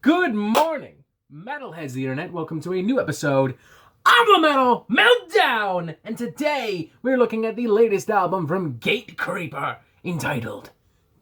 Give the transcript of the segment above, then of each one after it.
Good morning, metalheads of the internet. Welcome to a new episode of the Metal Meltdown. And today we're looking at the latest album from Gatecreeper entitled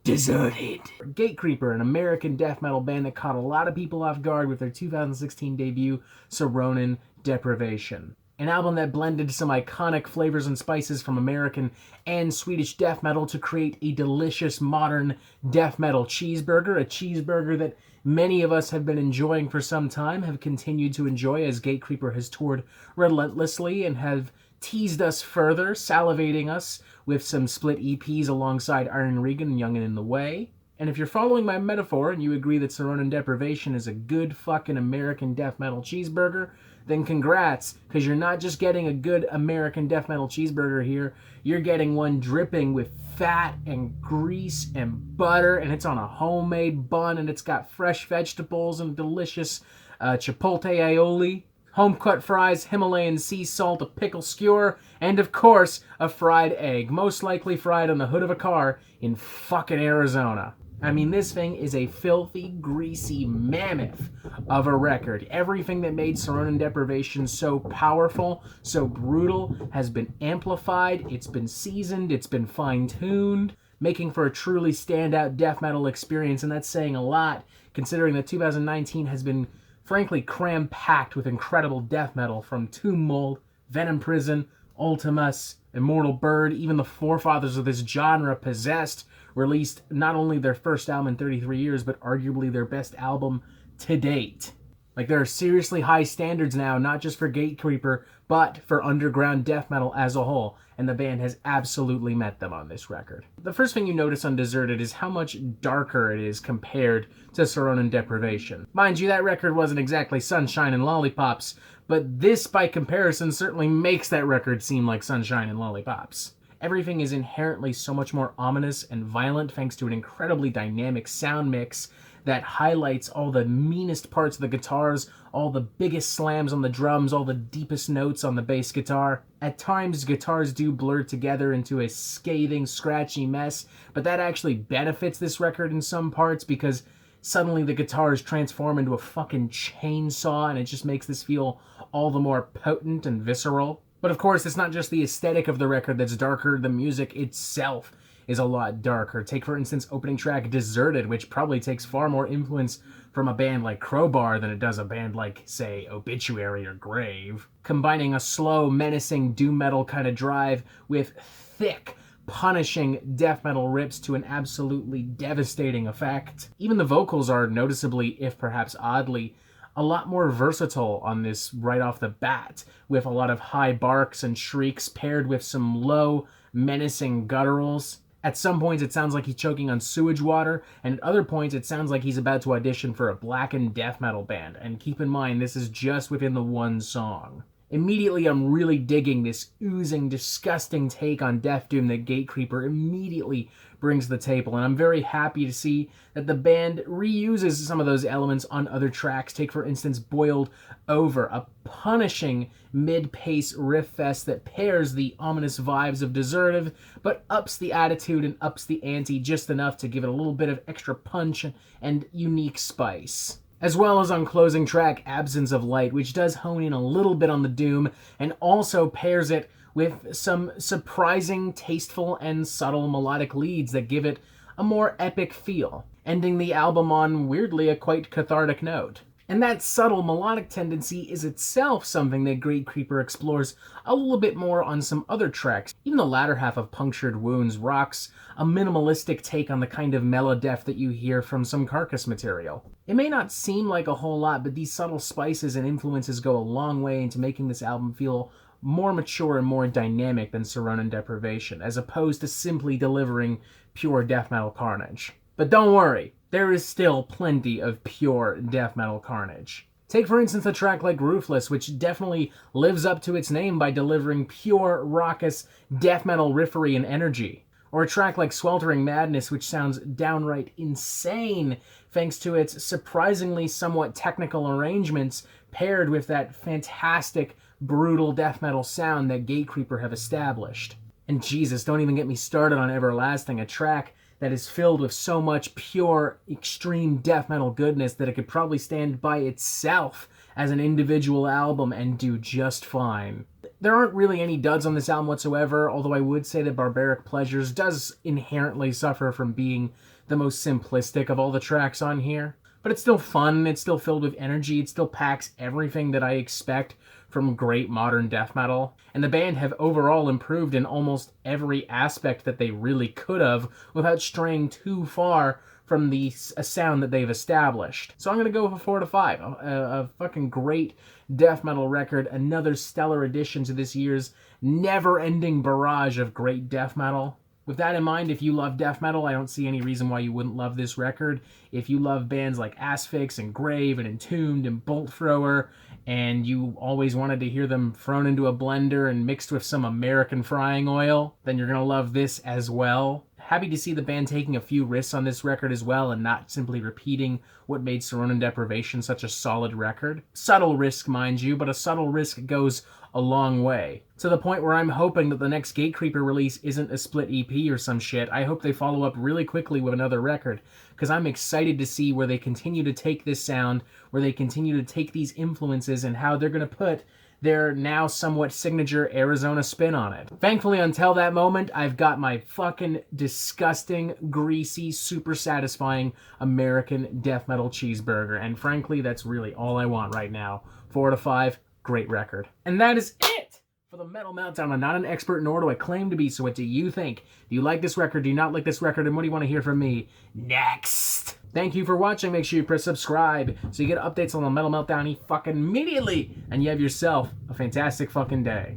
Deserted. Gatecreeper, an American death metal band that caught a lot of people off guard with their 2016 debut, Saronin Deprivation. An album that blended some iconic flavors and spices from American and Swedish death metal to create a delicious modern death metal cheeseburger, a cheeseburger that many of us have been enjoying for some time, have continued to enjoy as Gatecreeper has toured relentlessly and have teased us further, salivating us with some split EPs alongside Iron Regan and Young and in the Way. And if you're following my metaphor and you agree that Saronin Deprivation is a good fucking American death metal cheeseburger, then congrats, because you're not just getting a good American death metal cheeseburger here, you're getting one dripping with fat and grease and butter, and it's on a homemade bun, and it's got fresh vegetables and delicious chipotle aioli, home-cut fries, Himalayan sea salt, a pickle skewer, and of course, a fried egg, most likely fried on the hood of a car in fucking Arizona. I mean, this thing is a filthy, greasy mammoth of a record. Everything that made Saronin Deprivation so powerful, so brutal, has been amplified, it's been seasoned, it's been fine-tuned, making for a truly standout death metal experience, and that's saying a lot, considering that 2019 has been, frankly, cram-packed with incredible death metal from Tomb Mold, Venom Prison, Ultimus, Immortal Bird, even the forefathers of this genre, Possessed, released not only their first album in 33 years, but arguably their best album to date. Like, there are seriously high standards now, not just for Gatecreeper, but for underground death metal as a whole, and the band has absolutely met them on this record. The first thing you notice on Deserted is how much darker it is compared to Saronin Deprivation. Mind you, that record wasn't exactly sunshine and lollipops, but this, by comparison, certainly makes that record seem like sunshine and lollipops. Everything is inherently so much more ominous and violent thanks to an incredibly dynamic sound mix that highlights all the meanest parts of the guitars, all the biggest slams on the drums, all the deepest notes on the bass guitar. At times, guitars do blur together into a scathing, scratchy mess, but that actually benefits this record in some parts because suddenly the guitars transform into a fucking chainsaw and it just makes this feel all the more potent and visceral. But of course, it's not just the aesthetic of the record that's darker, the music itself is a lot darker. Take, for instance, opening track Deserted, which probably takes far more influence from a band like Crowbar than it does a band like, say, Obituary or Grave. Combining a slow, menacing doom metal kind of drive with thick, punishing death metal rips to an absolutely devastating effect. Even the vocals are noticeably, if perhaps oddly, a lot more versatile on this right off the bat, with a lot of high barks and shrieks paired with some low, menacing gutturals. At some points it sounds like he's choking on sewage water, and at other points it sounds like he's about to audition for a blackened death metal band, and keep in mind this is just within the one song. Immediately I'm really digging this oozing, disgusting take on Death Doom that Gatecreeper immediately brings to the table, and I'm very happy to see that the band reuses some of those elements on other tracks. Take, for instance, Boiled Over, a punishing mid-pace riff fest that pairs the ominous vibes of Desertive, but ups the attitude and ups the ante just enough to give it a little bit of extra punch and unique spice. As well as on closing track Absence of Light, which does hone in a little bit on the doom and also pairs it with some surprising, tasteful, and subtle melodic leads that give it a more epic feel, ending the album on, weirdly, a quite cathartic note. And that subtle melodic tendency is itself something that Gatecreeper explores a little bit more on some other tracks. Even the latter half of Punctured Wounds rocks a minimalistic take on the kind of melodeath that you hear from some Carcass material. It may not seem like a whole lot, but these subtle spices and influences go a long way into making this album feel more mature and more dynamic than Saronin Deprivation, as opposed to simply delivering pure death metal carnage. But don't worry, there is still plenty of pure death metal carnage. Take, for instance, a track like Ruthless, which definitely lives up to its name by delivering pure, raucous death metal riffery and energy. Or a track like Sweltering Madness, which sounds downright insane thanks to its surprisingly somewhat technical arrangements paired with that fantastic, brutal death metal sound that Gatecreeper have established. And Jesus, don't even get me started on Everlasting, a track that is filled with so much pure, extreme death metal goodness that it could probably stand by itself as an individual album and do just fine. There aren't really any duds on this album whatsoever, although I would say that Barbaric Pleasures does inherently suffer from being the most simplistic of all the tracks on here. But it's still fun, it's still filled with energy, it still packs everything that I expect from great modern death metal. And the band have overall improved in almost every aspect that they really could have without straying too far from the sound that they've established. So I'm going to go for 4 to 5. A fucking great death metal record, another stellar addition to this year's never-ending barrage of great death metal. With that in mind, if you love death metal, I don't see any reason why you wouldn't love this record. If you love bands like Asphyx and Grave and Entombed and Bolt Thrower, and you always wanted to hear them thrown into a blender and mixed with some American frying oil, then you're going to love this as well. Happy to see the band taking a few risks on this record as well and not simply repeating what made Saronin Deprivation such a solid record. Subtle risk, mind you, but a subtle risk goes a long way. To the point where I'm hoping that the next Gatecreeper release isn't a split EP or some shit. I hope they follow up really quickly with another record, because I'm excited to see where they continue to take this sound, where they continue to take these influences, and how they're going to put their now somewhat signature Arizona spin on it. Thankfully, until that moment, I've got my fucking disgusting, greasy, super satisfying American death metal cheeseburger, and frankly, that's really all I want right now. 4 to 5, great record. And that is it for the Metal Meltdown. I'm not an expert, nor do I claim to be, so what do you think? Do you like this record? Do you not like this record? And what do you want to hear from me next? Thank you for watching. Make sure you press subscribe so you get updates on the Metal Meltdown fucking immediately. And you have yourself a fantastic fucking day.